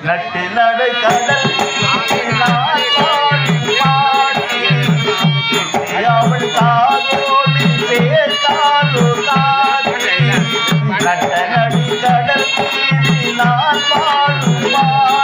நட்டு நடை கடல் அவள் காதோடு சேர்த்தாலோ காதல் நட்ட நடி கடல் நான் வாழும்